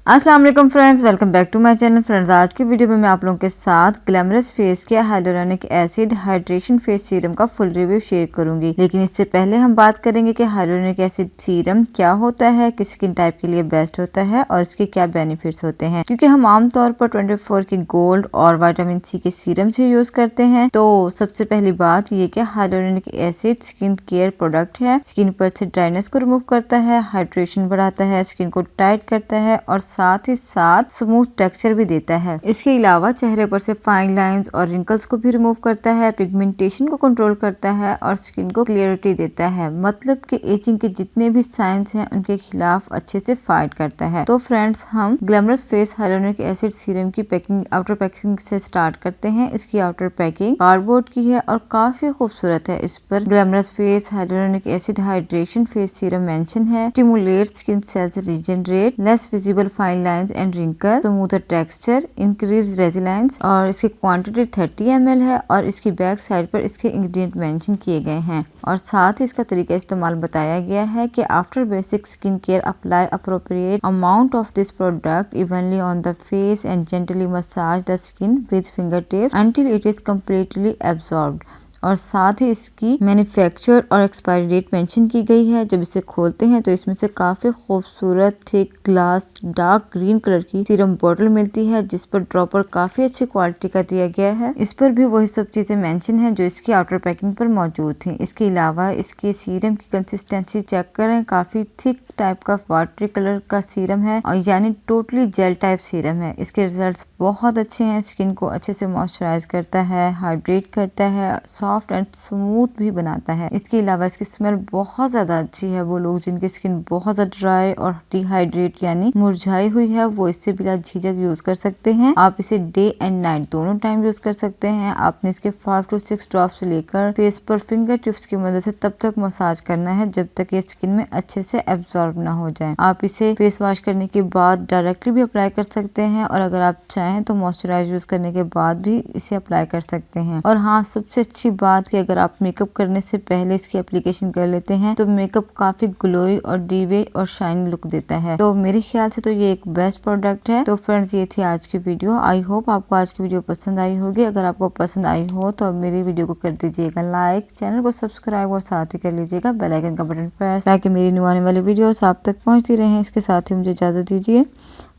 अस्सलाम वालेकुम friends, welcome back to my channel. Friends, आज की वीडियो में मैं आप लोगों के साथ ग्लैमरस फेस के hyaluronic acid hydration face serum का फुल रिव्यू शेयर करूंगी। लेकिन इससे पहले हम बात करेंगे कि हाइलुरोनिक एसिड सीरम क्या होता है, किस स्किन टाइप के लिए बेस्ट होता है और इसके क्या बेनिफिट्स होते हैं। क्योंकि हम आमतौर पर 24 की गोल्ड और विटामिन सी के सीरम से यूज करते हैं। तो सबसे पहली बात ये कि hyaluronic acid skin care product है। स्किन पर से ड्राइनेस को रिमूव करता है, हाइड्रेशन बढ़ाता है, स्किन को टाइट करता है और साथ ही साथ स्मूथ टेक्सचर भी देता है। इसके अलावा चेहरे पर से फाइन लाइंस और रिंकल्स को भी रिमूव करता है, पिगमेंटेशन को कंट्रोल करता है और स्किन को क्लियरिटी देता है। मतलब कि एजिंग के जितने भी साइंस हैं उनके खिलाफ अच्छे से फाइट करता है। तो फ्रेंड्स, हम glamorous face hyaluronic acid serum की पैकिंग आउटर पैकिंग से स्टार्ट करते हैं। इसकी आउटर पैकिंग कार्डबोर्ड की है और काफी खूबसूरत है। इस पर glamorous face hyaluronic acid hydration face serum mention है। Stimulate skin cells regenerate, less visible fine lines and wrinkle, smoother texture, increase resilience. और इसकी क्वांटिटी 30 ml है और इसकी बैक साइड पर इसके इंग्रेडिएंट मेंशन किए गए हैं और साथ ही इसका तरीका इस्तेमाल बताया गया है कि after basic skin care apply appropriate amount of this product evenly on the face and gently massage the skin with finger tips until it is completely absorbed. और साथ ही इसकी मैन्युफैक्चर और एक्सपायरी डेट मेंशन की गई है। जब इसे खोलते हैं तो इसमें से काफी खूबसूरत thick glass dark green colour की सीरम बोतल मिलती है, जिस पर ड्रॉपर काफी अच्छी क्वालिटी का दिया गया है। इस पर भी वही सब चीजें मेंशन है जो इसकी आउटर पैकिंग पर मौजूद थी। इसके अलावा इसके सीरम की कंसिस्टेंसी चेक करें, काफी थिक टाइप का वाटरी कलर का सीरम है और यानी टोटली जेल टाइप सीरम है। इसके रिजल्ट्स बहुत अच्छे हैं। स्किन को अच्छे से मॉइस्चराइज करता है, हाइड्रेट करता है, सॉफ्ट एंड स्मूथ भी बनाता है। इसके अलावा इसकी स्मेल बहुत ज्यादा अच्छी है। वो लोग जिनकी स्किन बहुत ज्यादा ड्राई और डिहाइड्रेट यानी मुरझाई हुई है, वो इससे बिना झिझक यूज कर सकते हैं। आप इसे डे एंड नाइट दोनों टाइम यूज कर सकते हैं। आपने इसके 5 to 6 ड्रॉप्स लेकर फेस पर फिंगर टिप्स की मदद से तब तक मसाज करना है जब तक ये स्किन में अच्छे से एब्जॉर्ब ना हो जाए। आप इसे फेस वॉश करने के बाद डायरेक्टली भी अप्लाई कर सकते हैं और अगर आप चाहें तो मॉइस्चराइज यूज करने के बाद भी इसे अप्लाई कर सकते हैं। और हाँ, सबसे अच्छी बात कि अगर आप मेकअप करने से पहले इसकी एप्लीकेशन कर लेते हैं तो मेकअप काफी ग्लोई और डीवे और शाइनी लुक देता है। तो मेरे ख्याल से तो ये एक बेस्ट प्रोडक्ट है। तो फ्रेंड्स, ये थी आज की वीडियो। आई होप आपको आज की वीडियो पसंद आई होगी। अगर आपको पसंद आई हो तो मेरी वीडियो को कर दीजिएगा लाइक, चैनल को सब्सक्राइब और साथ ही कर लीजिएगा बेल आइकन का बटन प्रेस, ताकि मेरी न्यू आने वाली वीडियोस आप तक पहुंचती रहें। इसके साथ ही मुझे इजाजत दीजिए।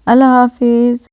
अल्लाह हाफिज।